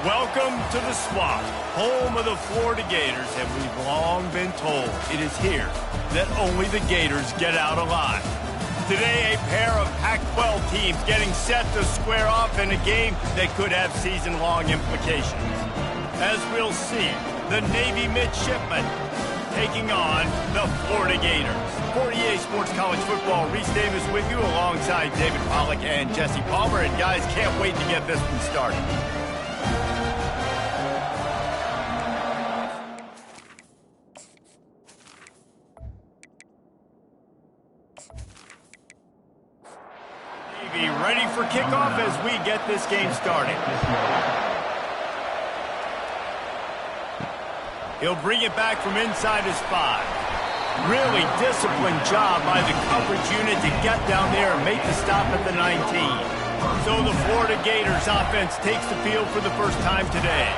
Welcome to the Swamp, home of the Florida Gators, and we've long been told it is here that only the Gators get out alive. Today, a pair of Pac-12 teams getting set to square off in a game that could have season-long implications. As we'll see, the Navy midshipmen taking on the Florida Gators. For EA Sports College Football, Reese Davis with you alongside David Pollack and Jesse Palmer. And guys, can't wait to get this one started. Navy ready for kickoff as we get this game started. He'll bring it back from inside his 5. Really disciplined job by the coverage unit to get down there and make the stop at the 19. So the Florida Gators offense takes the field for the first time today.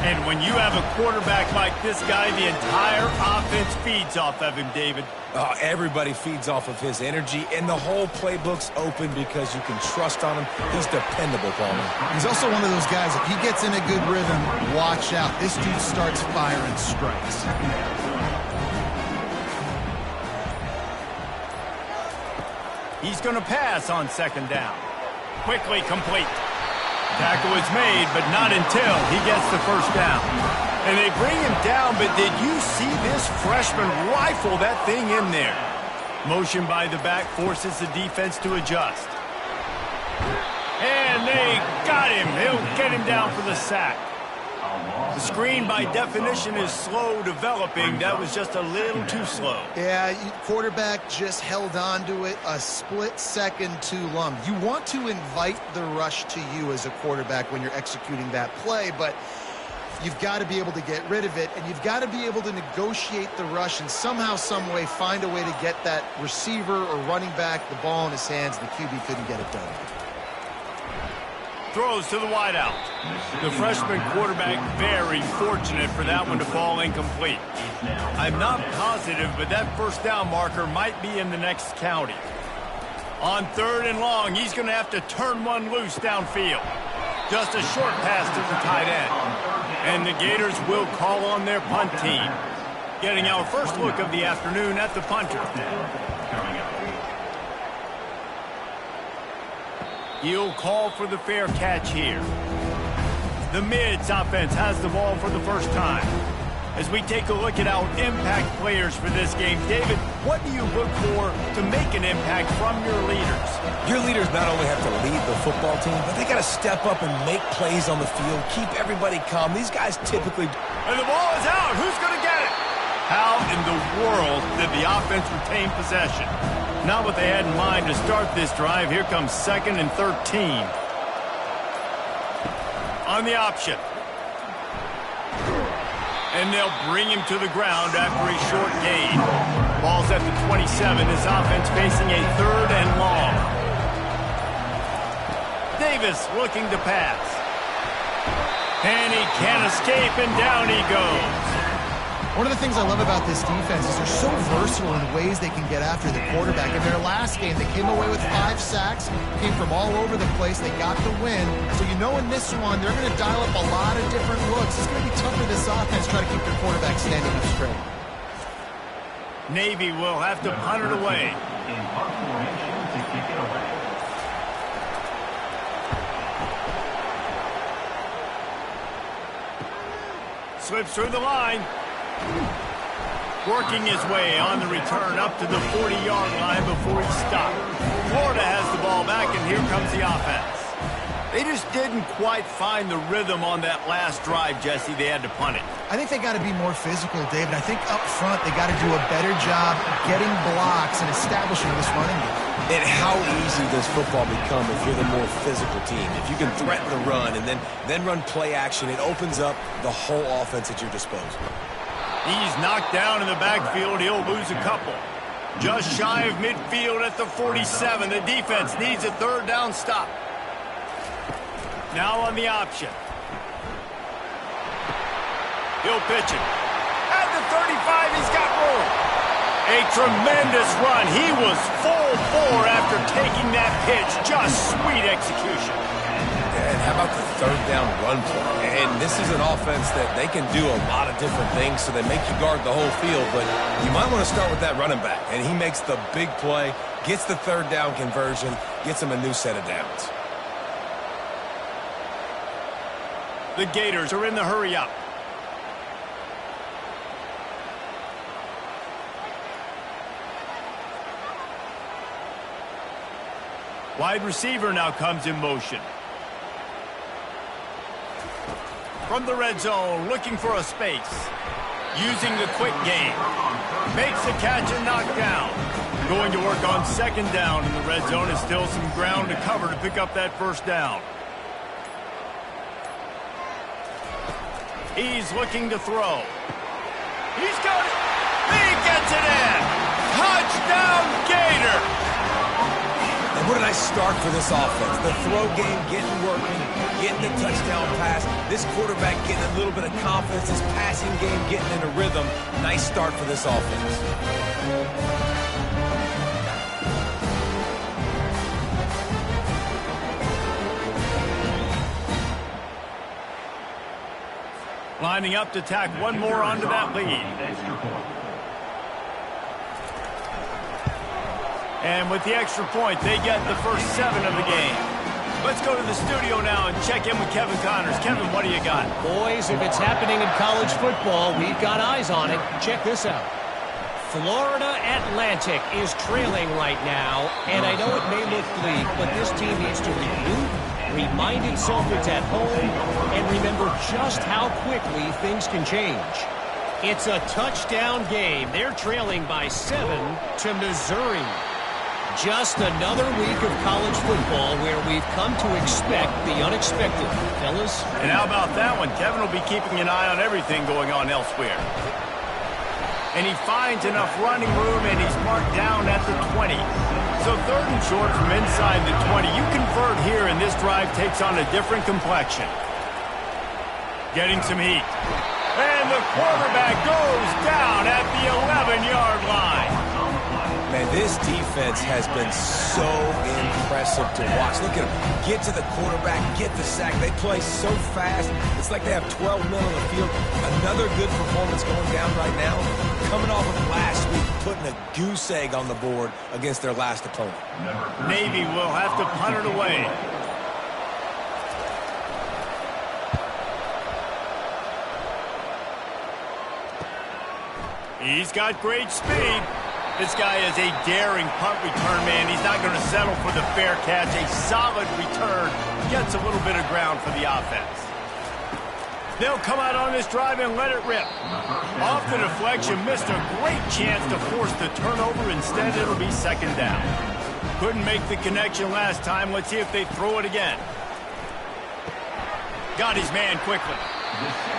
And when you have a quarterback like this guy, the entire offense feeds off of him, David. Oh, everybody feeds off of his energy, and the whole playbook's open because you can trust on him. He's dependable, Palmer. He's also one of those guys, if he gets in a good rhythm, watch out. This dude starts firing strikes. He's going to pass on second down. Quickly complete. Tackle is made, but not until he gets the first down. And they bring him down, but did you see this freshman rifle that thing in there? Motion by the back forces the defense to adjust. And they got him. He'll get him down for the sack. The screen, by definition, is slow developing. That was just a little too slow. Yeah, quarterback just held on to it a split second too long. You want to invite the rush to you as a quarterback when you're executing that play, but you've got to be able to get rid of it, and you've got to be able to negotiate the rush and somehow, some way, find a way to get that receiver or running back the ball in his hands. The QB couldn't get it done. Throws to the wideout. The freshman quarterback very fortunate for that one to fall incomplete. I'm not positive, but that first down marker might be in the next county. On third and long, he's going to have to turn one loose downfield. Just a short pass to the tight end. And the Gators will call on their punt team. Getting our first look of the afternoon at the punter. He'll call for the fair catch here. The Mids offense has the ball for the first time. As we take a look at our impact players for this game, David, what do you look for to make an impact from your leaders? Your leaders not only have to lead the football team, but they got to step up and make plays on the field, keep everybody calm. These guys typically... And the ball is out. Who's going to get it? How in the world did the offense retain possession? Not what they had in mind to start this drive. Here comes 2nd and 13. On the option. And they'll bring him to the ground after a short gain. Ball's at the 27. This offense facing a 3rd and long. Davis looking to pass. And he can't escape, and down he goes. One of the things I love about this defense is they're so versatile in ways they can get after the quarterback. In their last game, they came away with 5 sacks, came from all over the place. They got the win. So you know in this one, they're going to dial up a lot of different looks. It's going to be tough for this offense to try to keep their quarterback standing up straight. Navy will have to punt it away. Slips through the line. Working his way on the return up to the 40-yard line before he stopped. Florida has the ball back, and here comes the offense. They just didn't quite find the rhythm on that last drive, Jesse. They had to punt it. I think they got to be more physical, David. I think up front they got to do a better job getting blocks and establishing this running game. And how easy does football become if you're the more physical team? If you can threaten the run and then run play action, it opens up the whole offense at your disposal. He's knocked down in the backfield. He'll lose a couple. Just shy of midfield at the 47. The defense needs a 3rd down stop. Now on the option. He'll pitch it. At the 35, he's got room. A tremendous run. He was full bore after taking that pitch. Just sweet execution. And how about the third down run play? And this is an offense that they can do a lot of different things, so they make you guard the whole field, but you might want to start with that running back. And he makes the big play, gets the third down conversion, gets him a new set of downs. The Gators are in the hurry up. Wide receiver now comes in motion. From the red zone, looking for a space. Using the quick game. Makes the catch and knocked down. Going to work on second down in the red zone. Is still some ground to cover to pick up that first down. He's looking to throw. He's got it. He gets it in. Touchdown, Gator. And what a nice start for this offense. The throw game getting working, getting the touchdown pass. This quarterback getting a little bit of confidence. This passing game getting in a rhythm. Nice start for this offense. Lining up to tack one more onto that lead. And with the extra point, they get the first 7 of the game. Let's go to the studio now and check in with Kevin Connors. Kevin, what do you got? Boys, if it's happening in college football, we've got eyes on it. Check this out. Florida Atlantic is trailing right now, and I know it may look bleak, but this team needs to regroup, remind itself it's at home, and remember just how quickly things can change. It's a touchdown game. They're trailing by 7 to Missouri. Just another week of college football where we've come to expect the unexpected, fellas. And how about that one? Kevin will be keeping an eye on everything going on elsewhere. And he finds enough running room, and he's marked down at the 20. So 3rd and short from inside the 20. You convert here, and this drive takes on a different complexion. Getting some heat. And the quarterback goes down at the 11-yard line. Man, this defense has been so impressive to watch. Look at them. Get to the quarterback, get the sack. They play so fast. It's like they have 12 men on the field. Another good performance going down right now. Coming off of last week, putting a goose egg on the board against their last opponent. Navy will have to punt it away. He's got great speed. This guy is a daring punt return man. He's not going to settle for the fair catch. A solid return. Gets a little bit of ground for the offense. They'll come out on this drive and let it rip. Off the deflection, missed a great chance to force the turnover. Instead, it'll be second down. Couldn't make the connection last time. Let's see if they throw it again. Got his man quickly.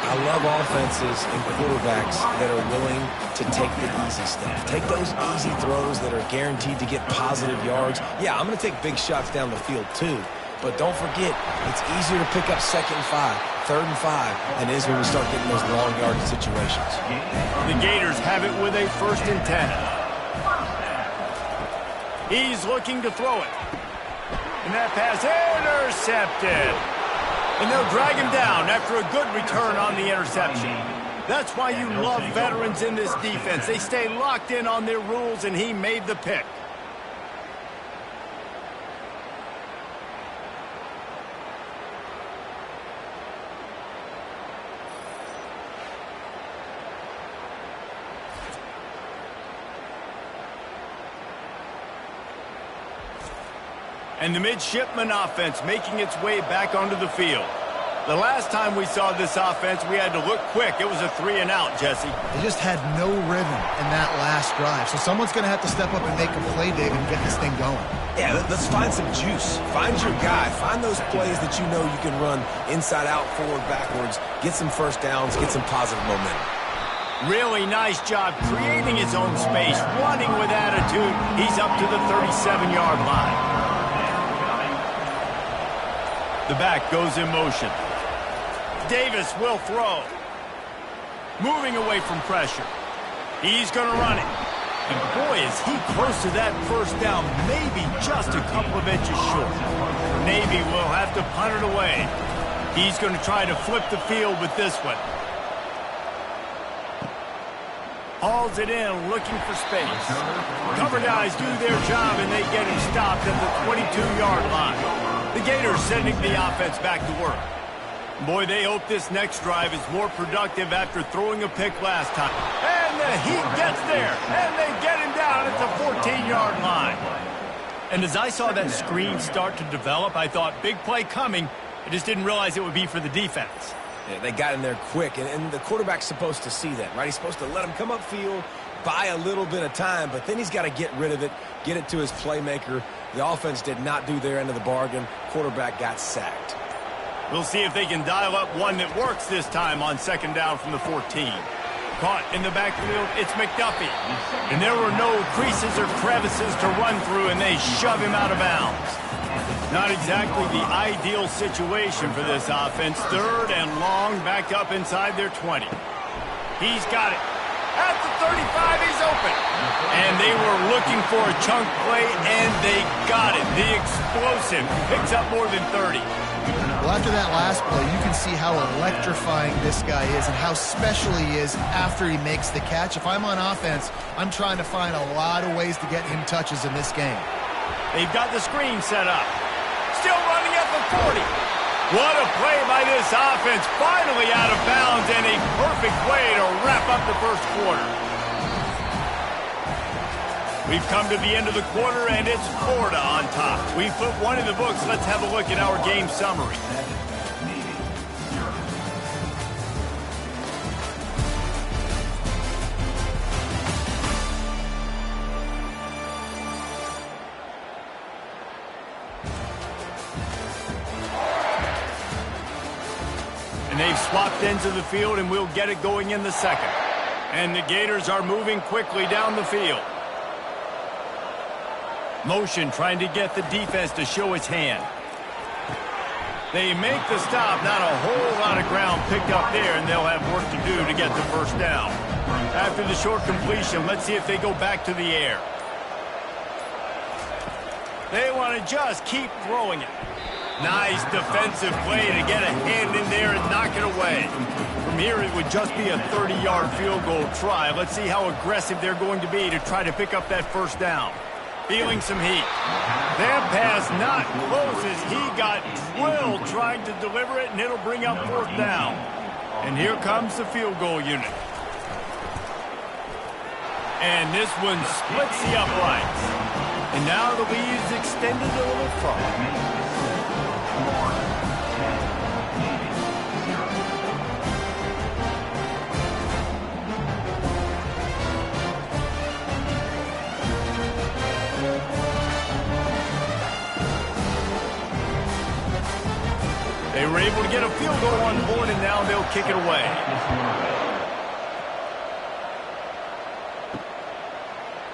I love offenses and quarterbacks that are willing to take the easy stuff. Take those easy throws that are guaranteed to get positive yards. Yeah, I'm going to take big shots down the field too. But don't forget, it's easier to pick up 2nd and 5, 3rd and 5 than it is when we start getting those long yard situations. The Gators have it with a 1st and 10. He's looking to throw it. And that pass intercepted. And they'll drag him down after a good return on the interception. That's why you love veterans in this defense. They stay locked in on their rules, and he made the pick. And the midshipman offense making its way back onto the field. The last time we saw this offense, we had to look quick. It was a 3 and out, Jesse. They just had no rhythm in that last drive. So someone's going to have to step up and make a play, David, and get this thing going. Yeah, let's find some juice. Find your guy. Find those plays that you know you can run inside out, forward, backwards. Get some first downs. Get some positive momentum. Really nice job creating his own space, running with attitude. He's up to the 37-yard line. The back goes in motion. Davis will throw. Moving away from pressure. He's going to run it. And boy, is he close to that first down, maybe just a couple of inches short. Navy will have to punt it away. He's going to try to flip the field with this one. Hauls it in, looking for space. Cover guys do their job, and they get him stopped at the 22-yard line. The Gators sending the offense back to work. Boy, they hope this next drive is more productive after throwing a pick last time. And the heat gets there, and they get him down at the 14-yard line. And as I saw that screen start to develop, I thought, big play coming. I just didn't realize it would be for the defense. Yeah, they got in there quick, and the quarterback's supposed to see that, right? He's supposed to let him come upfield, buy a little bit of time, but then he's got to get rid of it, get it to his playmaker. The offense did not do their end of the bargain. Quarterback got sacked. We'll see if they can dial up one that works this time on second down from the 14. Caught in the backfield, it's McDuffie. And there were no creases or crevices to run through, and they shove him out of bounds. Not exactly the ideal situation for this offense. Third and long, back up inside their 20. He's got it. At the 35, he's open. And they were looking for a chunk play, and they got it. The explosive picks up more than 30. Well, after that last play, you can see how electrifying this guy is and how special he is after he makes the catch. If I'm on offense, I'm trying to find a lot of ways to get him touches in this game. They've got the screen set up. Still running at the 40. What a play by this offense. Finally out of bounds, and a perfect way to wrap up the first quarter. We've come to the end of the quarter, and it's Florida on top. We put one in the books. Let's have a look at our game summary. And they've swapped ends of the field, and we'll get it going in the second. And the Gators are moving quickly down the field. Motion trying to get the defense to show its hand. They make the stop. Not a whole lot of ground picked up there, and they'll have work to do to get the first down. After the short completion, let's see if they go back to the air. They want to just keep throwing it. Nice defensive play to get a hand in there and knock it away. From here, it would just be a 30-yard field goal try. Let's see how aggressive they're going to be to try to pick up that first down. Feeling some heat. That pass not close as he got drilled trying to deliver it, and it'll bring up fourth down. And here comes the field goal unit. And this one splits the uprights. And now the lead is extended a little further. They were able to get a field goal on board, and now they'll kick it away.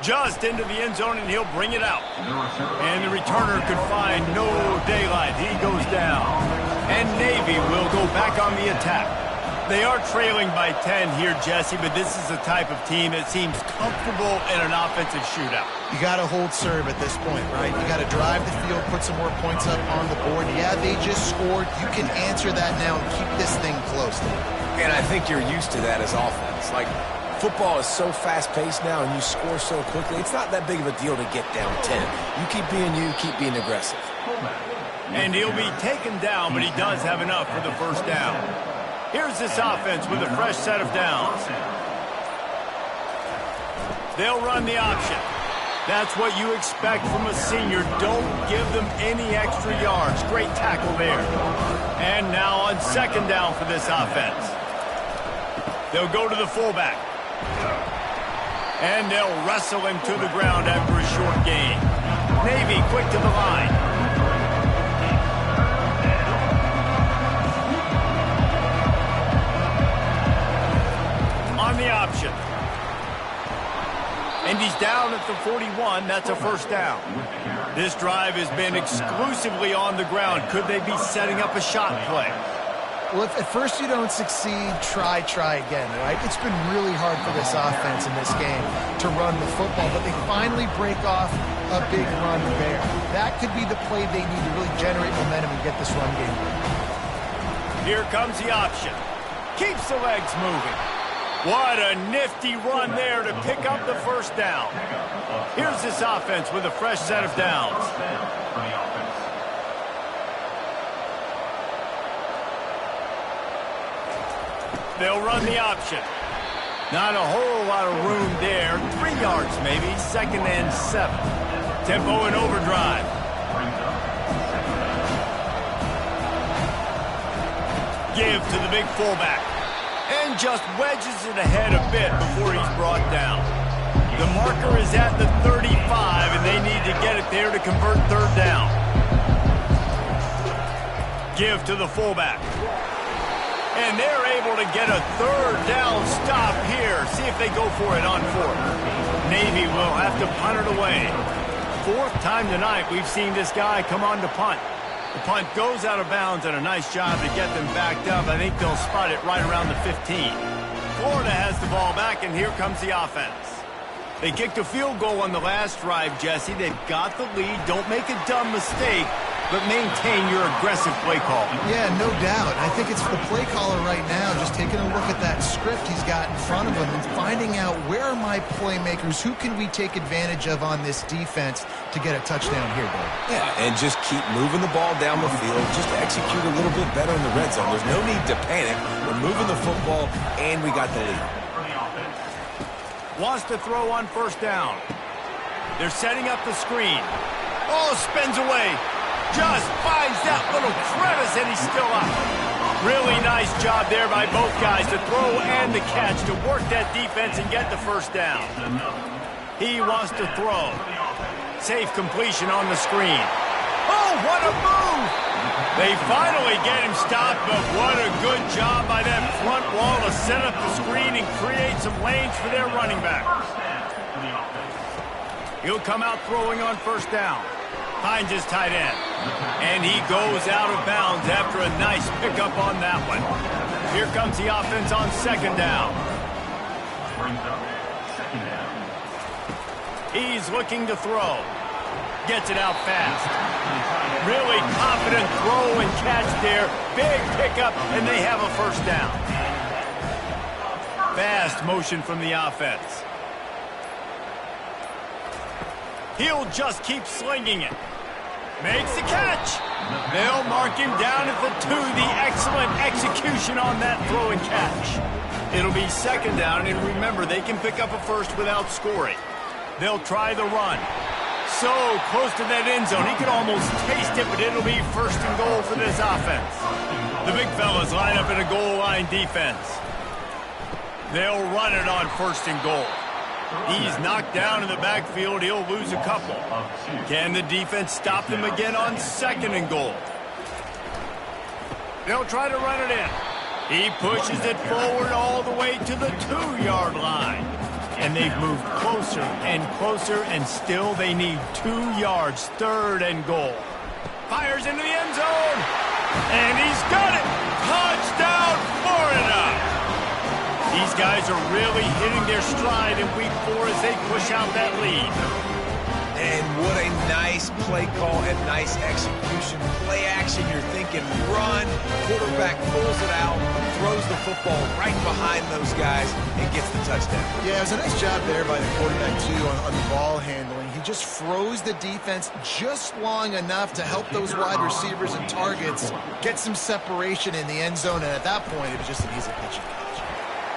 Just into the end zone, and he'll bring it out. And the returner could find no daylight. He goes down. And Navy will go back on the attack. They are trailing by 10 here, Jesse, but this is the type of team that seems comfortable in an offensive shootout. You got to hold serve at this point, right? You got to drive the field, put some more points up on the board. Yeah, they just scored. You can answer that now and keep this thing close. And I think you're used to that as offense. Like, football is so fast-paced now, and you score so quickly. It's not that big of a deal to get down 10. You keep being aggressive. And he'll be taken down, but he does have enough for the first down. Here's this offense with a fresh set of downs. They'll run the option. That's what you expect from a senior. Don't give them any extra yards. Great tackle there. And now on second down for this offense. They'll go to the fullback. And they'll wrestle him to the ground after a short gain. Navy quick to the line. On the option. And he's down at the 41. That's a first down. This drive has been exclusively on the ground. Could they be setting up a shot play? Well, if at first you don't succeed, try again, right? It's been really hard for this offense in this game to run the football, but they finally break off a big run there. That could be the play they need to really generate momentum and get this run game going. Here comes the option. Keeps the legs moving. What a nifty run there to pick up the first down. Here's this offense with a fresh set of downs. They'll run the option. Not a whole lot of room there. 3 yards maybe. 2nd and 7. Tempo and overdrive. Give to the big fullback. And just wedges it ahead a bit before he's brought down. The marker is at the 35, and they need to get it there to convert 3rd down. Give to the fullback. And they're able to get a 3rd down stop here. See if they go for it on 4th. Navy will have to punt it away. 4th time tonight we've seen this guy come on to punt. The punt goes out of bounds, and a nice job to get them backed up. I think they'll spot it right around the 15. Florida has the ball back, and here comes the offense. They kicked a field goal on the last drive, Jesse. They've got the lead. Don't make a dumb mistake, but maintain your aggressive play call. Yeah, no doubt. I think it's the play caller right now just taking a look at that script he's got in front of him and finding out where are my playmakers, who can we take advantage of on this defense to get a touchdown here, Dave. Yeah, and just keep moving the ball down the field. Just execute a little bit better in the red zone. There's no need to panic. We're moving the football, and we got the lead. Wants to throw on 1st down. They're setting up the screen. Oh, spins away. Just finds that little crevice, and he's still up. Really nice job there by both guys to throw and the catch to work that defense and get the 1st down. He wants to throw. Safe completion on the screen. Oh, what a move! They finally get him stopped, but what a good job by that front wall to set up the screen and create some lanes for their running back. He'll come out throwing on 1st down. Finds his tight end. And he goes out of bounds after a nice pickup on that one. Here comes the offense on 2nd down. He's looking to throw. Gets it out fast. Really confident throw and catch there. Big pickup, and they have a 1st down. Fast motion from the offense. He'll just keep slinging it. Makes the catch. They'll mark him down at the 2. The excellent execution on that throw and catch. It'll be 2nd down, and remember, they can pick up a 1st without scoring. They'll try the run. So close to that end zone. He could almost taste it, but it'll be 1st and goal for this offense. The big fellas line up in a goal line defense. They'll run it on 1st and goal. He's knocked down in the backfield. He'll lose a couple. Can the defense stop them again on 2nd and goal? They'll try to run it in. He pushes it forward all the way to the 2-yard line. And they've moved closer and closer, and still they need 2 yards. 3rd and goal. Fires into the end zone. And he's got it. Touchdown, Florida. These guys are really hitting their stride in week 4 as they push out that lead. And what a nice play call and nice execution. Play action, you're thinking run. Quarterback pulls it out, throws the football right behind those guys, and gets the touchdown. Yeah, it was a nice job there by the quarterback, too, on the ball handling. He just froze the defense just long enough to help those wide receivers and targets get some separation in the end zone, and at that point, it was just an easy pitch.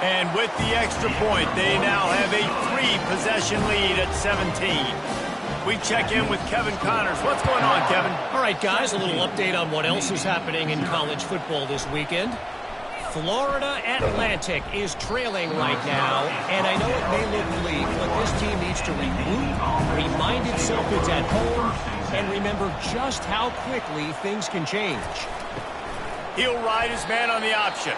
And with the extra point, they now have a 3-possession lead at 17. We check in with Kevin Connors. What's going on, Kevin? All right, guys, a little update on what else is happening in college football this weekend. Florida Atlantic is trailing right now, and I know it may look bleak, but this team needs to regroup, remind itself it's at home, and remember just how quickly things can change. He'll ride his man on the option.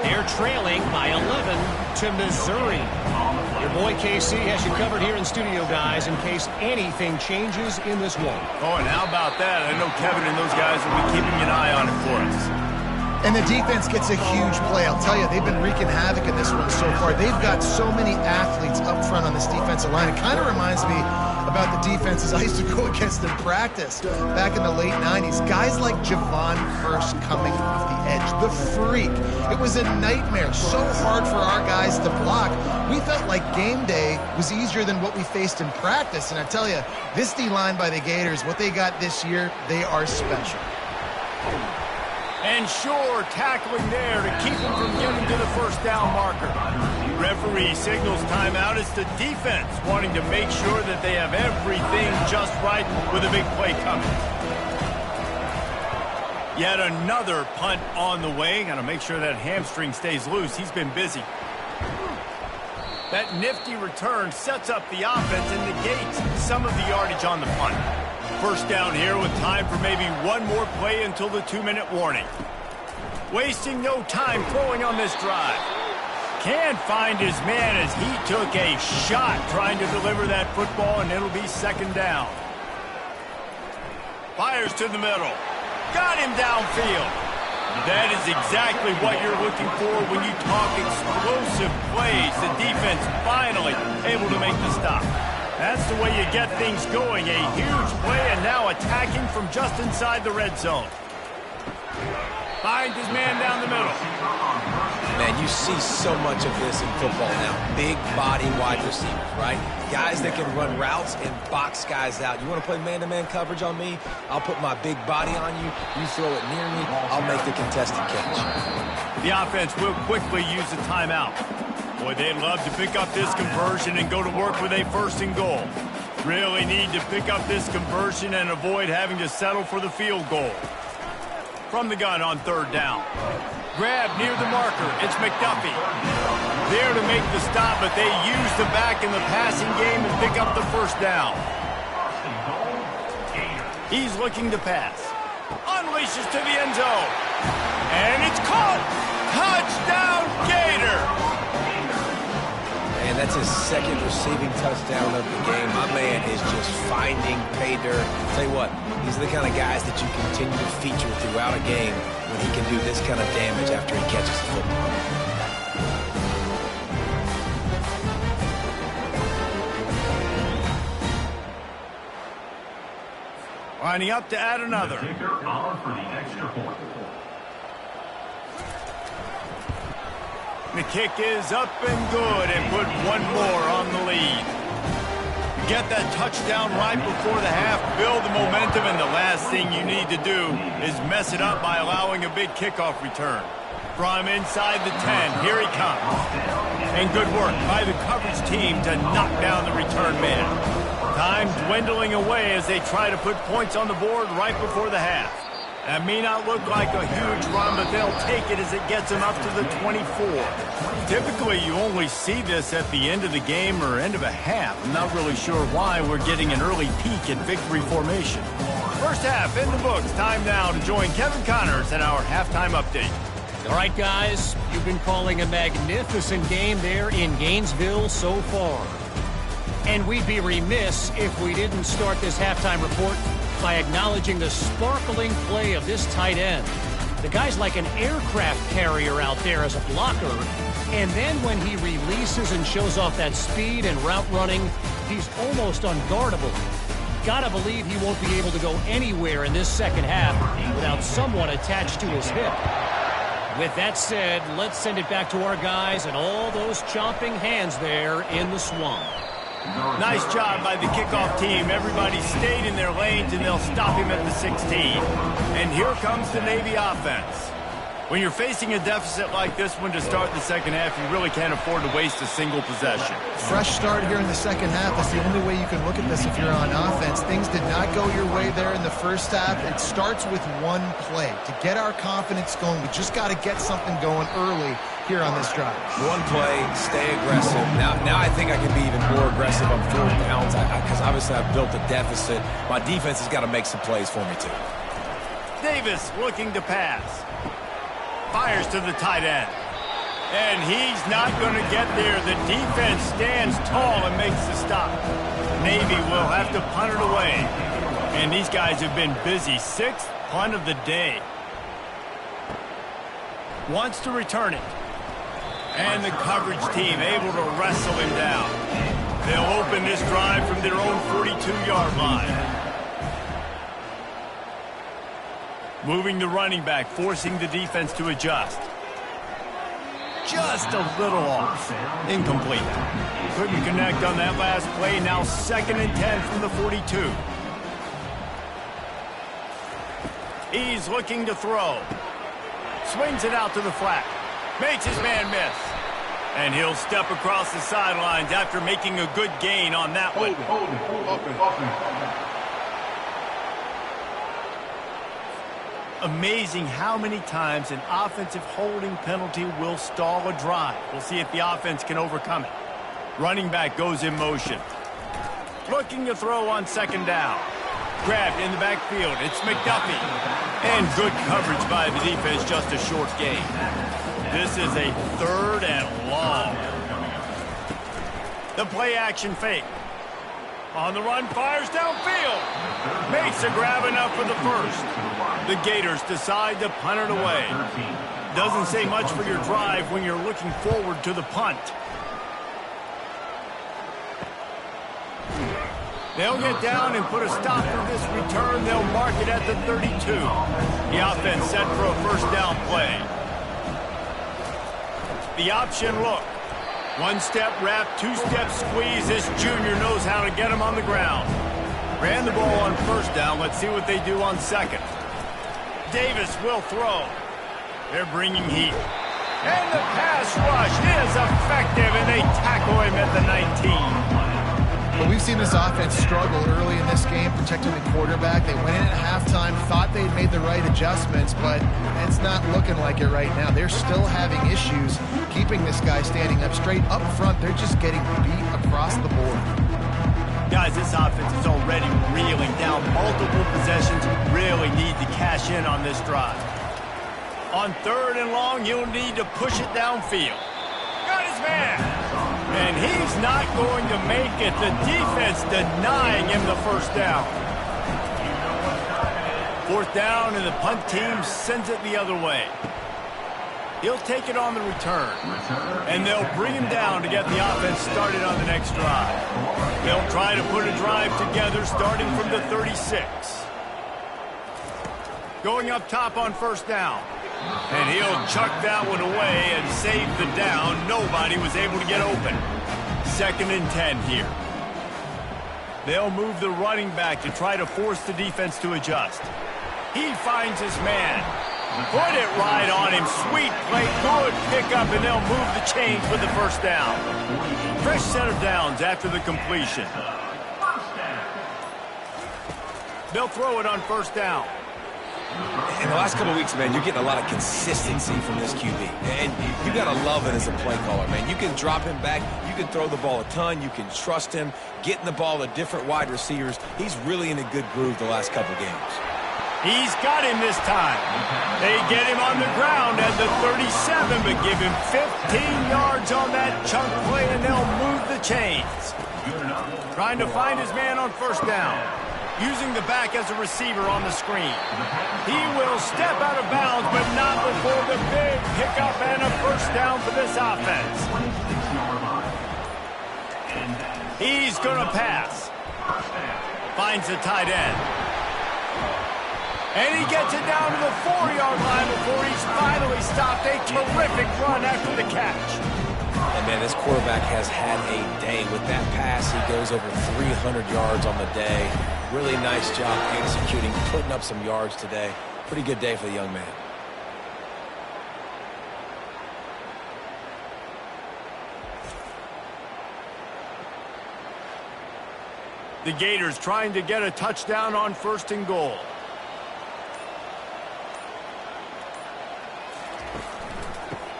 They're trailing by 11 to Missouri. Your boy KC has you covered here in studio, guys, in case anything changes in this one. Oh, and how about that? I know Kevin and those guys will be keeping an eye on it for us. And the defense gets a huge play. I'll tell you, they've been wreaking havoc in this one so far. They've got so many athletes up front on this defensive line. It kind of reminds me about the defenses I used to go against in practice back in the late 90s. Guys like Javon Hurst coming off the edge, the freak. It was a nightmare. So hard for our guys to block. We felt like game day was easier than what we faced in practice. And I tell you, this D-line by the Gators, what they got this year, they are special. And sure, tackling there to keep him from getting to the first down marker. Referee signals timeout. It's the defense wanting to make sure that they have everything just right with a big play coming. Yet another punt on the way. Got to make sure that hamstring stays loose. He's been busy. That nifty return sets up the offense and negates some of the yardage on the punt. First down here with time for maybe one more play until the 2-minute warning. Wasting no time throwing on this drive. Can't find his man as he took a shot trying to deliver that football, and it'll be second down. Fires to the middle. Got him downfield. That is exactly what you're looking for when you talk explosive plays. The defense finally able to make the stop. That's the way you get things going. A huge play and now attacking from just inside the red zone. Finds his man down the middle. Man, you see so much of this in football now. Big body wide receivers, right? Guys that can run routes and box guys out. You want to play man-to-man coverage on me? I'll put my big body on you. You throw it near me, I'll make the contested catch. The offense will quickly use a timeout. Boy, they'd love to pick up this conversion and go to work with a first and goal. Really need to pick up this conversion and avoid having to settle for the field goal. From the gun on third down. Grab near the marker. It's McDuffie. There to make the stop, but they use the back in the passing game and pick up the first down. He's looking to pass. Unleashes to the end zone. And it's caught. Touchdown, Gator. And that's his second receiving touchdown of the game. My man is just finding pay dirt. Tell you what, these are the kind of guys that you continue to feature throughout a game when he can do this kind of damage after he catches the football. Lining up to add another. The kick is up and good and put one more on the lead. Get that touchdown right before the half, build the momentum, and the last thing you need to do is mess it up by allowing a big kickoff return. From inside the 10, here he comes. And good work by the coverage team to knock down the return man. Time dwindling away as they try to put points on the board right before the half. That may not look like a huge run, but they'll take it as it gets them up to the 24. Typically, you only see this at the end of the game or end of a half. I'm not really sure why we're getting an early peek at victory formation. First half in the books. Time now to join Kevin Connors in our halftime update. All right, guys, you've been calling a magnificent game there in Gainesville so far. And we'd be remiss if we didn't start this halftime report by acknowledging the sparkling play of this tight end. The guy's like an aircraft carrier out there as a blocker, and then when he releases and shows off that speed and route running, he's almost unguardable. Gotta believe he won't be able to go anywhere in this second half without someone attached to his hip. With that said, let's send it back to our guys and all those chomping hands there in the swamp. Nice job by the kickoff team. Everybody stayed in their lanes, and they'll stop him at the 16. And here comes the Navy offense. When you're facing a deficit like this one to start the second half, you really can't afford to waste a single possession. Fresh start here in the second half. That's the only way you can look at this if you're on offense. Things did not go your way there in the first half. It starts with one play. To get our confidence going, we just got to get something going early here on this drive. One play, stay aggressive. Now I think I can be even more aggressive on fourth downs because obviously I've built a deficit. My defense has got to make some plays for me too. Davis looking to pass. Fires to the tight end. And he's not going to get there. The defense stands tall and makes the stop. Navy will have to punt it away. And these guys have been busy. Sixth punt of the day. Wants to return it. And the coverage team able to wrestle him down. They'll open this drive from their own 42-yard line. Moving the running back, forcing the defense to adjust. Just a little off. Incomplete. Couldn't connect on that last play. Now 2nd and 10 from the 42. He's looking to throw. Swings it out to the flat. Makes his man miss. And he'll step across the sidelines after making a good gain on that one. Amazing how many times an offensive holding penalty will stall a drive. We'll see if the offense can overcome it. Running back goes in motion. Looking to throw on 2nd down. Grabbed in the backfield. It's McDuffie. And good coverage by the defense, just a short gain. This is a 3rd and long. The play action fake. On the run, fires downfield. Makes a grab enough for the first. The Gators decide to punt it away. Doesn't say much for your drive when you're looking forward to the punt. They'll get down and put a stop to this return. They'll mark it at the 32. The offense set for a 1st down play. The option look. 1-step wrap, 2-step squeeze. This junior knows how to get him on the ground. Ran the ball on 1st down. Let's see what they do on 2nd. Davis will throw. They're bringing heat. And the pass rush is effective, and they tackle him at the 19. But we've seen this offense struggle early in this game, protecting the quarterback. They went in at halftime, thought they'd made the right adjustments, but it's not looking like it right now. They're still having issues keeping this guy standing up straight. Up front, they're just getting beat across the board. Guys, this offense is already reeling down multiple possessions. Really need to cash in on this drive. On 3rd and long, you'll need to push it downfield. Got his man. And he's not going to make it. The defense denying him the 1st down. 4th down, and the punt team sends it the other way. He'll take it on the return. And they'll bring him down to get the offense started on the next drive. They'll try to put a drive together starting from the 36. Going up top on 1st down. And he'll chuck that one away and save the down. Nobody was able to get open. 2nd and 10 here. They'll move the running back to try to force the defense to adjust. He finds his man. Put it right on him. Sweet play. Good pickup, and they'll move the chains with the 1st down. Fresh set of downs after the completion. They'll throw it on 1st down. In the last couple of weeks, man, you're getting a lot of consistency from this QB. And you got to love it as a play caller, man. You can drop him back. You can throw the ball a ton. You can trust him. Getting the ball to different wide receivers. He's really in a good groove the last couple of games. He's got him this time. They get him on the ground at the 37, but give him 15 yards on that chunk play, and they'll move the chains. Trying to find his man on 1st down. Using the back as a receiver on the screen. He will step out of bounds, but not before the big pickup and a 1st down for this offense. He's going to pass. Finds the tight end. And he gets it down to the 4-yard line before he's finally stopped. A terrific run after the catch. And, man, this quarterback has had a day. With that pass, he goes over 300 yards on the day. Really nice job executing, putting up some yards today. Pretty good day for the young man. The Gators trying to get a touchdown on 1st and goal.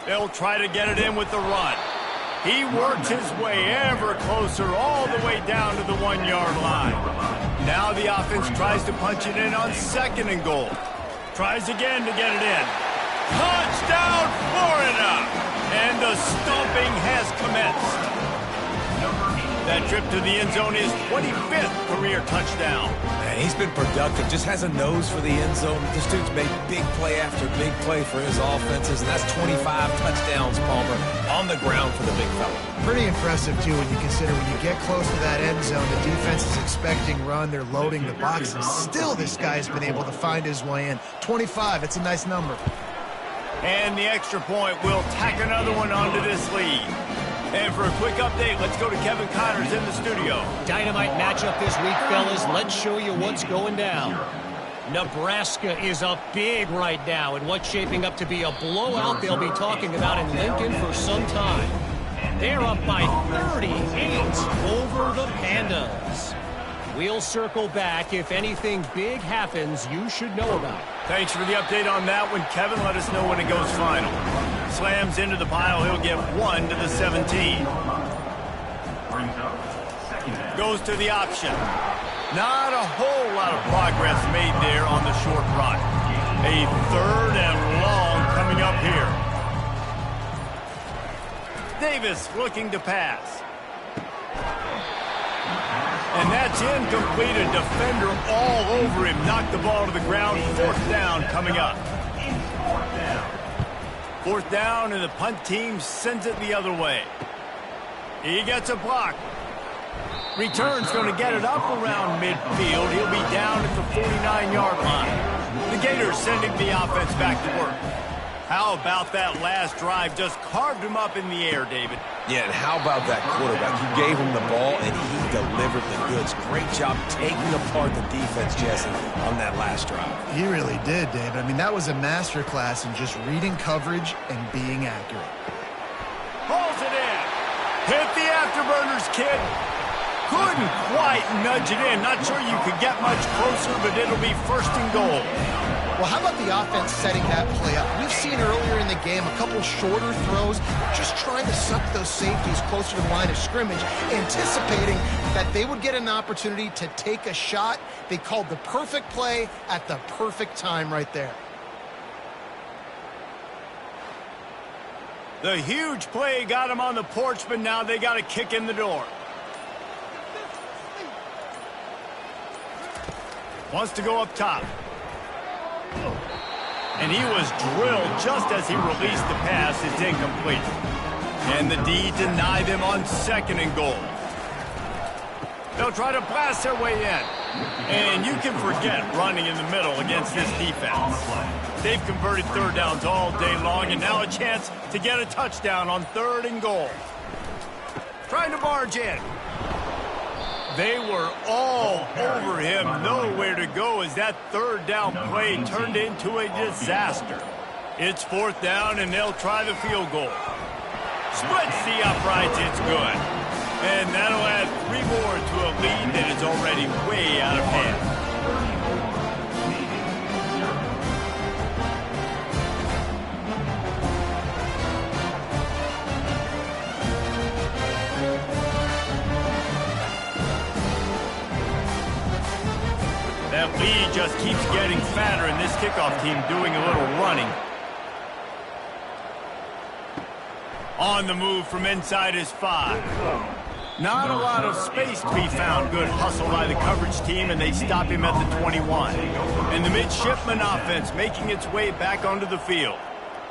They'll try to get it in with the run. He works his way ever closer all the way down to the 1-yard line. Now the offense tries to punch it in on 2nd and goal. Tries again to get it in. Touchdown, Florida! And the stomping has commenced. That trip to the end zone is 25th career touchdown. Man, he's been productive, just has a nose for the end zone. This dude's made big play after big play for his offenses, and that's 25 touchdowns, Palmer, on the ground for the big fella. Pretty impressive, too, when you consider when you get close to that end zone, the defense is expecting run, they're loading the box, and still this guy's been able to find his way in. 25, it's a nice number. And the extra point will tack another one onto this lead. And for a quick update, let's go to Kevin Connors in the studio. Dynamite matchup this week, fellas. Let's show you what's going down. Nebraska is up big right now in what's shaping up to be a blowout they'll be talking about in Lincoln for some time. They're up by 38 over the Pandas. We'll circle back if anything big happens you should know about. Thanks for the update on that one, Kevin. Let us know when it goes final. Slams into the pile. He'll get 1 to the 17. Goes to the option. Not a whole lot of progress made there on the short run. A 3rd and long coming up here. Davis looking to pass. And that's incomplete. A defender all over him. Knocked the ball to the ground. 4th down coming up. 4th down, and the punt team sends it the other way. He gets a block. Return's going to get it up around midfield. He'll be down at the 49-yard line. The Gators sending the offense back to work. How about that last drive? Just carved him up in the air, David. Yeah, and how about that quarterback? You gave him the ball, and he delivered the goods. Great job taking apart the defense, Jesse, on that last drive. He really did, David. I mean, that was a masterclass in just reading coverage and being accurate. Pulls it in. Hit the afterburners, kid. Couldn't quite nudge it in. Not sure you could get much closer, but it'll be 1st and goal. Well, how about the offense setting that play up? We've seen earlier in the game a couple shorter throws, just trying to suck those safeties closer to the line of scrimmage, anticipating that they would get an opportunity to take a shot. They called the perfect play at the perfect time right there. The huge play got him on the porch, but now they got a kick in the door. Wants to go up top. And he was drilled just as he released the pass. It's incomplete. And the D denied them on 2nd and goal. They'll try to blast their way in. And you can forget running in the middle against this defense. They've converted 3rd downs all day long, and now a chance to get a touchdown on 3rd and goal. Trying to barge in. They were all over him, nowhere to go as that 3rd down play turned into a disaster. It's 4th down, and they'll try the field goal. Splits the uprights, it's good. And that'll add 3 more to a lead that is already way out of hand. That lead just keeps getting fatter, and this kickoff team doing a little running. On the move from inside his 5. Not a lot of space to be found. Good hustle by the coverage team, and they stop him at the 21. And the midshipman offense making its way back onto the field.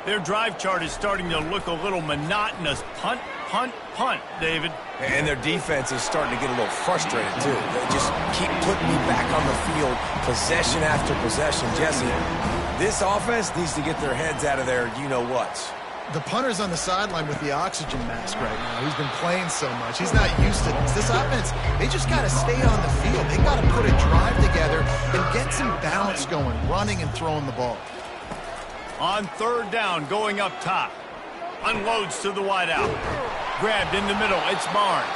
Their drive chart is starting to look a little monotonous. Punt, punt, punt, David. And their defense is starting to get a little frustrated, too. They just keep putting me back on the field, possession after possession. Jesse, this offense needs to get their heads out of their you-know-whats. The punter's on the sideline with the oxygen mask right now. He's been playing so much. He's not used to this. This offense, they just got to stay on the field. They got to put a drive together and get some balance going, running and throwing the ball. On 3rd down, going up top. Unloads to the wideout. Grabbed in the middle. It's Barnes.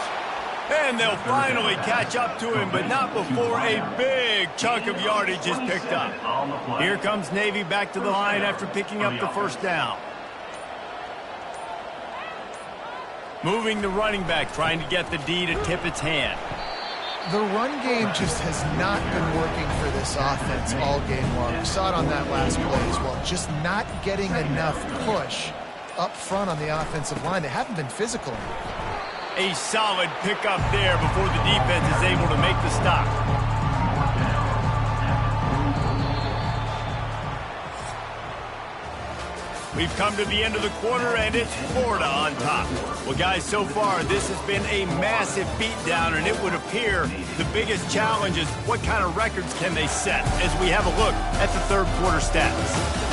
And they'll finally catch up to him, but not before a big chunk of yardage is picked up. Here comes Navy back to the line after picking up the 1st down. Moving the running back, trying to get the D to tip its hand. The run game just has not been working for this offense all game long. We saw it on that last play as well. Just not getting enough push up front on the offensive line. They haven't been physical enough. A solid pickup there before the defense is able to make the stop. We've come to the end of the quarter, and it's Florida on top. Well, guys, so far, this has been a massive beatdown, and it would appear the biggest challenge is what kind of records can they set as we have a look at the third quarter stats.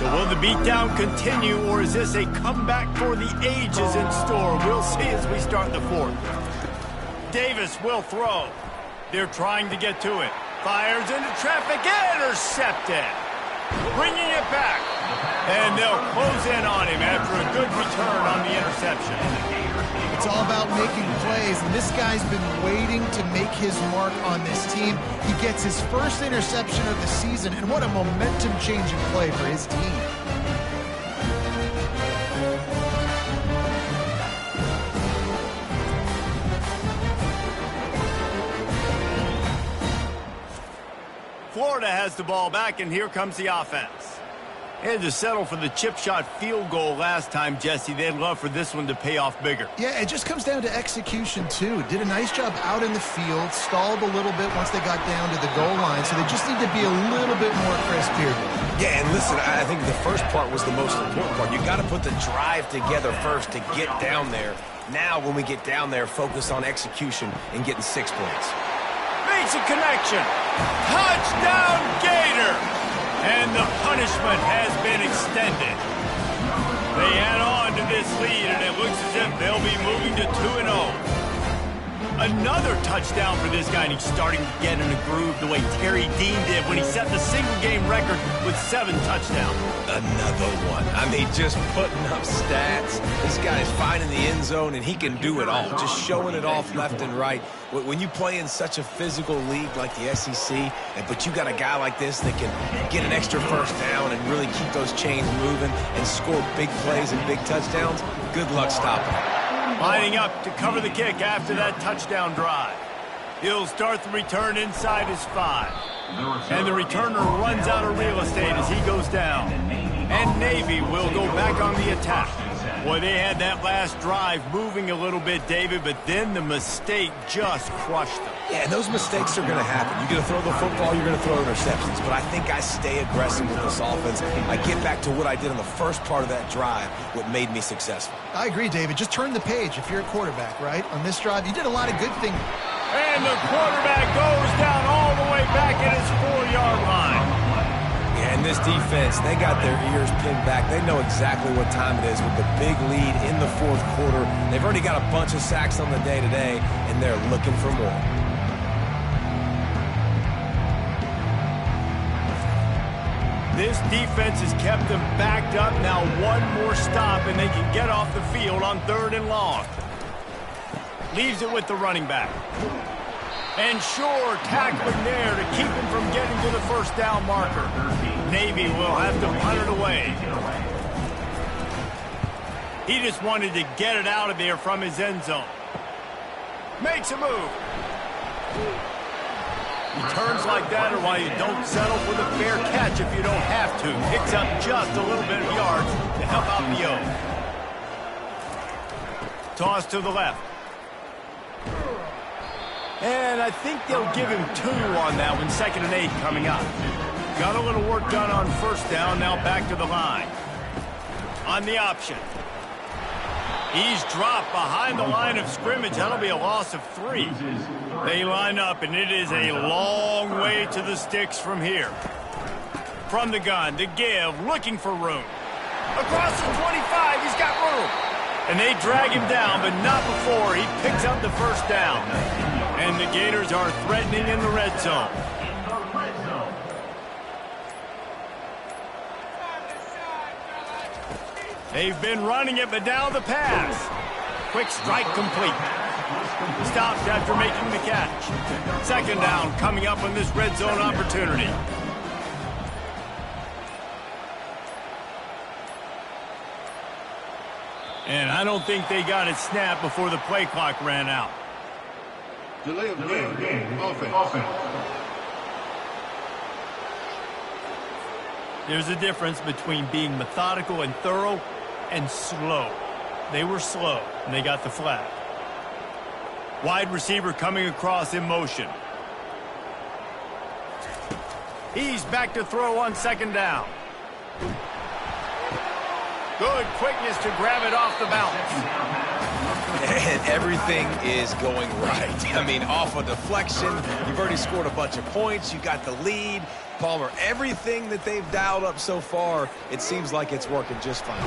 So will the beatdown continue, or is this a comeback for the ages in store? We'll see as we start the fourth. Davis will throw. They're trying to get to it. Fires into traffic, intercepted. Bringing it back. And they'll close in on him after a good return on the interception. It's all about making plays, and this guy's been waiting to make his mark on this team. He gets his first interception of the season, and what a momentum-changing play for his team. Florida has the ball back, and here comes the offense. They had to settle for the chip shot field goal last time, Jesse. They'd love for this one to pay off bigger. Yeah, it just comes down to execution, too. Did a nice job out in the field, stalled a little bit once they got down to the goal line, so they just need to be a little bit more crisp here. Yeah, and listen, I think the first part was the most important part. You got to put the drive together first to get down there. Now, when we get down there, focus on execution and getting 6 points. Makes a connection. Touchdown, Gator! And the punishment has been extended. They add on to this lead, and it looks as if they'll be moving to 2-0. Another touchdown for this guy, and he's starting to get in a groove the way Terry Dean did when he set the single-game record with 7 touchdowns. Another one. I mean, just putting up stats. This guy is finding the end zone, and he can do it all. Just showing it off left and right. When you play in such a physical league like the SEC, but you got a guy like this that can get an extra first down and really keep those chains moving and score big plays and big touchdowns, good luck stopping him. Lining up to cover the kick after that touchdown drive. He'll start the return inside his 5. And the returner runs out of real estate as he goes down. And Navy will go back on the attack. Boy, they had that last drive moving a little bit, David, but then the mistake just crushed them. Yeah, and those mistakes are going to happen. You're going to throw the football, you're going to throw interceptions. But I think I stay aggressive with this offense. I get back to what I did in the first part of that drive, what made me successful. I agree, David. Just turn the page if you're a quarterback, right? On this drive, you did a lot of good things. And the quarterback goes down all the way back at his 4-yard line. Yeah, and this defense, they got their ears pinned back. They know exactly what time it is with the big lead in the fourth quarter. They've already got a bunch of sacks on the day today, and they're looking for more. This defense has kept them backed up. Now one more stop, and they can get off the field on 3rd and long. Leaves it with the running back. And sure, tackling there to keep him from getting to the first down marker. Navy will have to punt it away. He just wanted to get it out of there from his end zone. Makes a move. Returns like that are why you don't settle for the fair catch if you don't have to. Picks up just a little bit of yards to help out the O. Toss to the left. And I think they'll give him 2 on that one. 2nd and 8 coming up. Got a little work done on first down. Now back to the line. On the option. He's dropped behind the line of scrimmage. That'll be a loss of 3. They line up, and it is a long way to the sticks from here. From the gun, to give, looking for room. Across the 25, he's got room. And they drag him down, but not before he picks up the first down. And the Gators are threatening in the red zone. They've been running it, but now the pass. Quick strike complete. Stopped after making the catch. 2nd down coming up on this red zone opportunity. And I don't think they got it snapped before the play clock ran out. Delay of game. Offense. There's a difference between being methodical and thorough and slow. They were slow, and they got the flag. Wide receiver coming across in motion. He's back to throw on second down. Good quickness to grab it off the bounce. And everything is going right. I mean, off a deflection, you've already scored a bunch of points, you got the lead. Palmer, everything that they've dialed up so far, it seems like it's working just fine.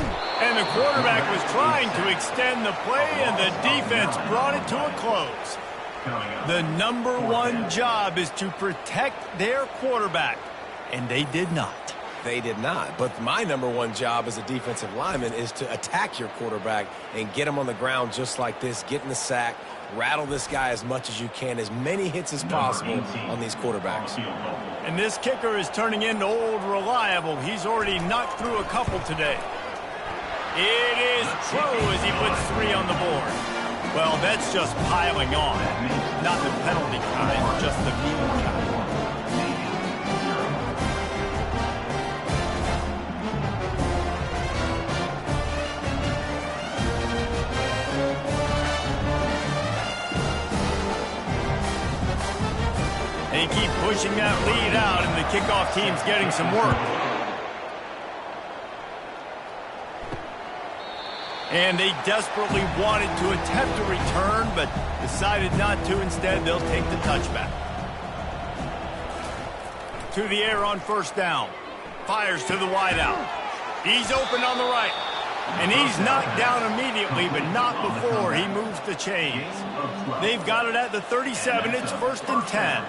And the quarterback was trying to extend the play, and the defense brought it to a close. The #1 job is to protect their quarterback, and they did not. They did not. But my #1 job as a defensive lineman is to attack your quarterback and get him on the ground just like this, get in the sack, rattle this guy as much as you can, as many hits as possible on these quarterbacks. And this kicker is turning into old reliable. He's already knocked through a couple today. It is true as he puts 3 on the board. Well, that's just piling on. Not the penalty kind, just the mean kind. They keep pushing that lead out, and the kickoff team's getting some work. And they desperately wanted to attempt a return, but decided not to. Instead, they'll take the touchback. To the air on first down. Fires to the wideout. He's open on the right. And he's knocked down immediately, but not before he moves the chains. They've got it at the 37. It's 1st and 10.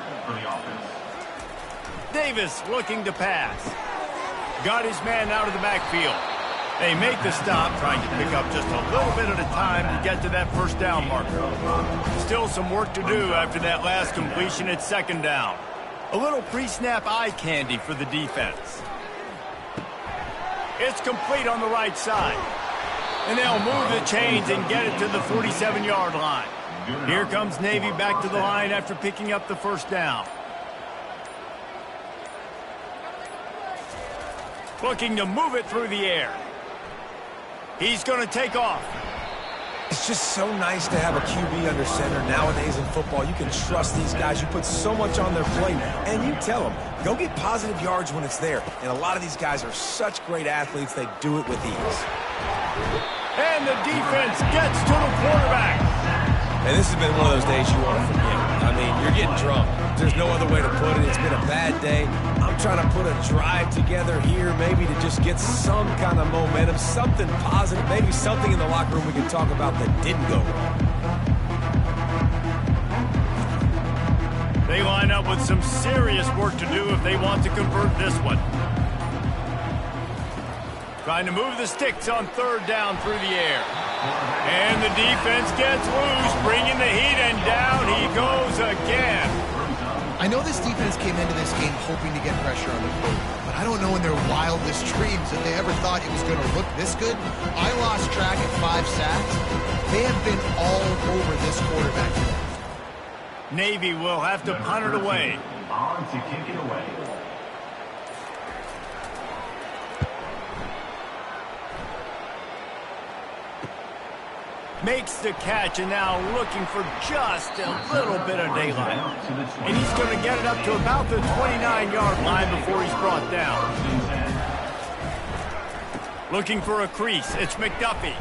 Davis looking to pass. Got his man out of the backfield. They make the stop, trying to pick up just a little bit at a time to get to that first down marker. Still some work to do after that last completion at 2nd down. A little pre-snap eye candy for the defense. It's complete on the right side. And they'll move the chains and get it to the 47-yard line. Here comes Navy back to the line after picking up the first down. Looking to move it through the air. He's going to take off. It's just so nice to have a QB under center nowadays in football. You can trust these guys. You put so much on their plate, and you tell them, go get positive yards when it's there. And a lot of these guys are such great athletes, they do it with ease. And the defense gets to the quarterback. And this has been one of those days you want to forget. I mean, you're getting drunk. There's no other way to put it. It's been a bad day. I'm trying to put a drive together here, maybe to just get some kind of momentum, something positive, maybe something in the locker room we can talk about that didn't go wrong. They line up with some serious work to do if they want to convert this one. Trying to move the sticks on 3rd down through the air. And the defense gets loose, bringing the heat, and down he goes again. I know this defense came into this game hoping to get pressure on the quarterback, but I don't know in their wildest dreams that they ever thought it was going to look this good. I lost track at 5 sacks. They have been all over this quarterback today. Navy will have to punt it away. On to kick it away. Makes the catch, and now looking for just a little bit of daylight. And he's going to get it up to about the 29-yard line before he's brought down. Looking for a crease. It's McDuffie.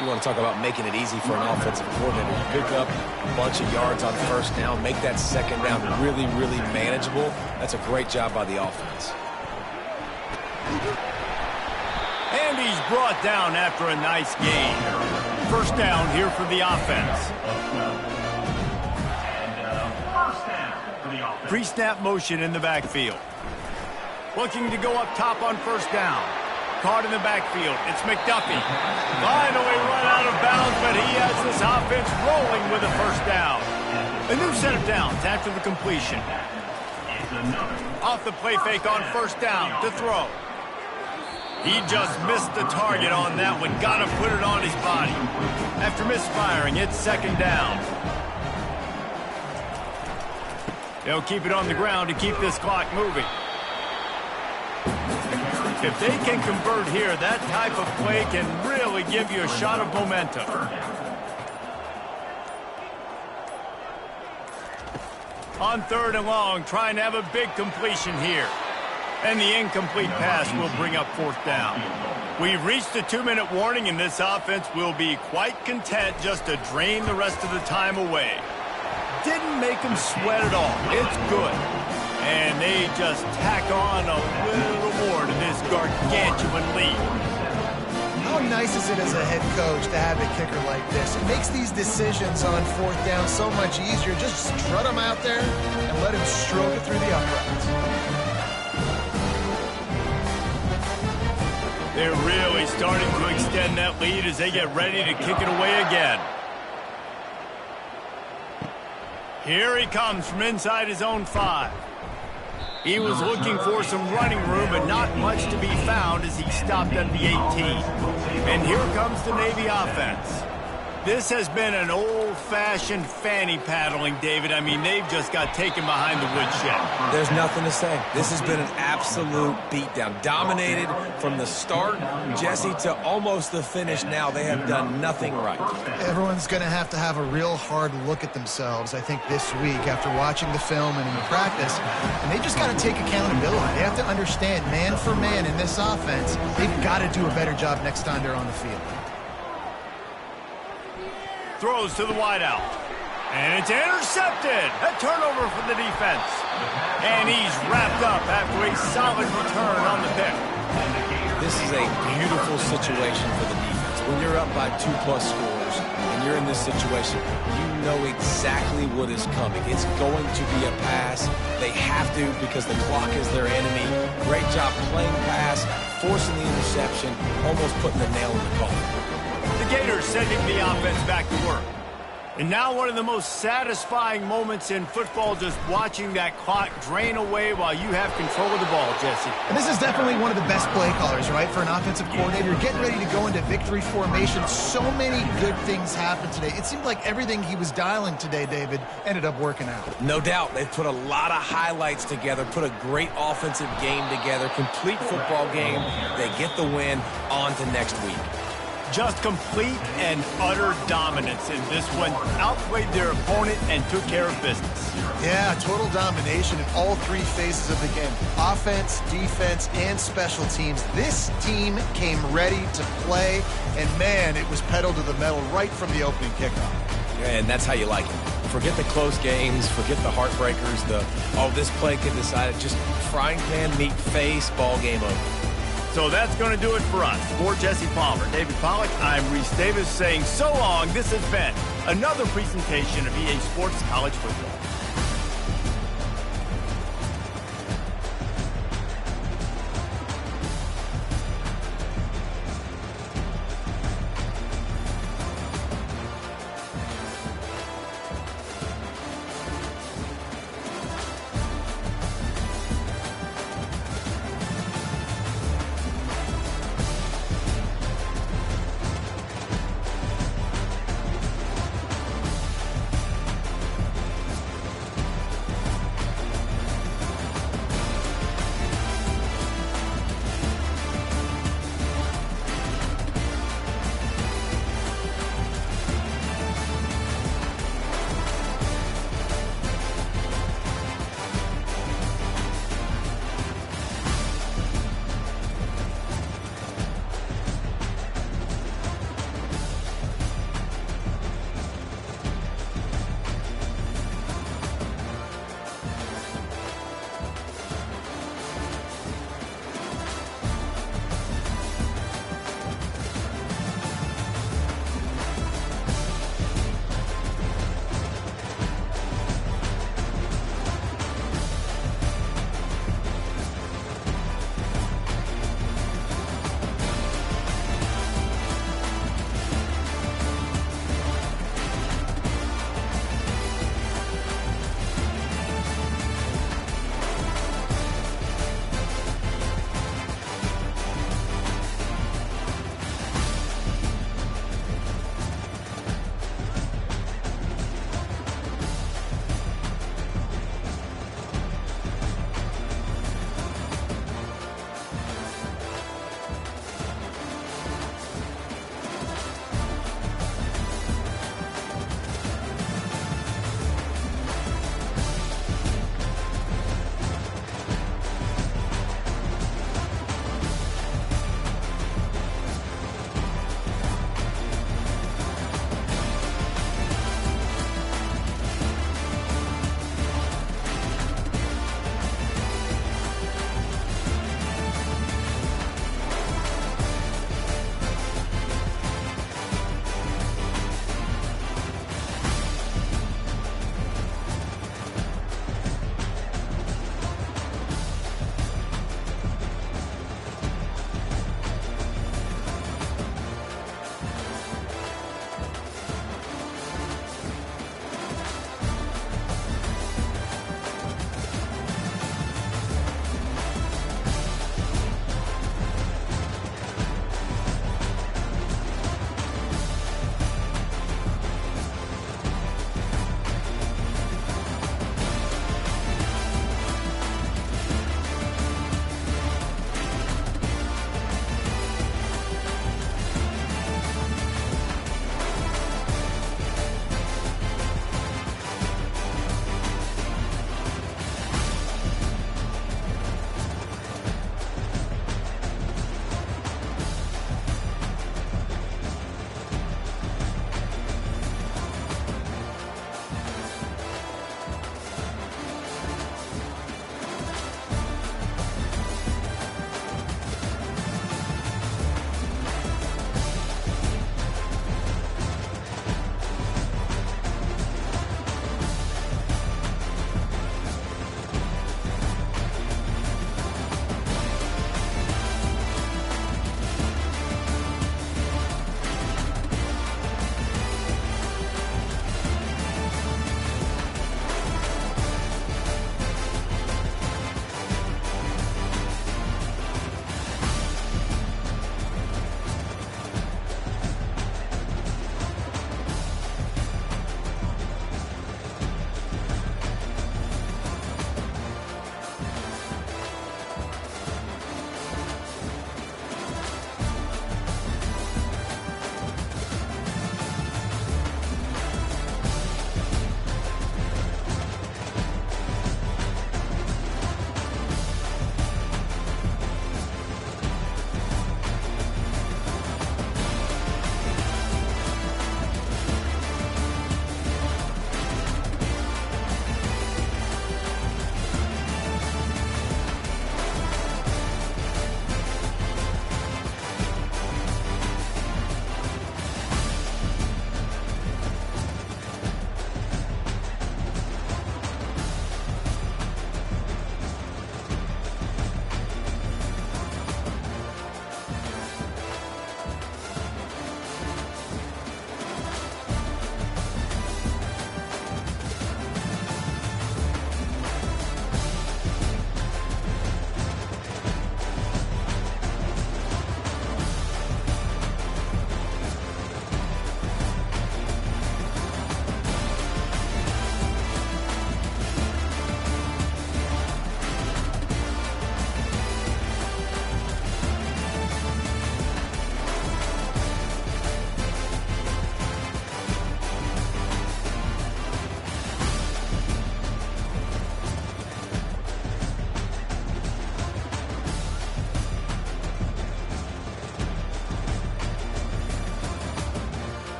You want to talk about making it easy for an offensive coordinator. You pick up a bunch of yards on 1st down, make that 2nd down really, really manageable. That's a great job by the offense. And he's brought down after a nice gain. 1st down here for the offense. Pre-snap motion in the backfield. Looking to go up top on 1st down. Caught in the backfield. It's McDuffie. Finally run out of bounds, but he has this offense rolling with a 1st down. A new set of downs after the completion. Off the play fake on 1st down to throw. He just missed the target on that one. Got to put it on his body. After misfiring, it's 2nd down. They'll keep it on the ground to keep this clock moving. If they can convert here, that type of play can really give you a shot of momentum. On 3rd and long, trying to have a big completion here. And the incomplete pass will bring up 4th down. We've reached the 2-minute warning, and this offense will be quite content just to drain the rest of the time away. Didn't make them sweat at all. It's good. And they just tack on a little more to this gargantuan lead. How nice is it as a head coach to have a kicker like this? It makes these decisions on 4th down so much easier. Just strut him out there and let him stroke it through the uprights. They're really starting to extend that lead as they get ready to kick it away again. Here he comes from inside his own 5. He was looking for some running room, but not much to be found as he stopped at the 18. And here comes the Navy offense. This has been an old-fashioned fanny paddling, David. I mean, they've just got taken behind the woodshed. There's nothing to say. This has been an absolute beatdown. Dominated from the start, Jesse, to almost the finish now. They have done nothing right. Everyone's going to have a real hard look at themselves, I think, this week after watching the film and in practice. And they just got to take accountability. They have to understand, man for man in this offense, they've got to do a better job next time they're on the field. Throws to the wideout. And it's intercepted. A turnover for the defense. And he's wrapped up after a solid return on the pick. This is a beautiful situation for the defense. When you're up by 2+ scores and you're in this situation, you know exactly what is coming. It's going to be a pass. They have to because the clock is their enemy. Great job playing pass, forcing the interception, almost putting the nail in the coffin. The Gators sending the offense back to work. And now one of the most satisfying moments in football, just watching that clock drain away while you have control of the ball, Jesse. And this is definitely one of the best play callers, right, for an offensive coordinator. You're getting ready to go into victory formation. So many good things happened today. It seemed like everything he was dialing today, David, ended up working out. No doubt. They've put a lot of highlights together, put a great offensive game together, complete football game. They get the win. On to next week. Just complete and utter dominance in this one. Outplayed their opponent and took care of business. Yeah, total domination in all 3 phases of the game. Offense, defense, and special teams. This team came ready to play, and man, it was pedal to the metal right from the opening kickoff. Yeah, and that's how you like it. Forget the close games, forget the heartbreakers, this play could decide it. Just frying pan, meat face, ball game over. So that's going to do it for us. For Jesse Palmer, David Pollack, I'm Reese Davis saying so long. This has been another presentation of EA Sports College Football.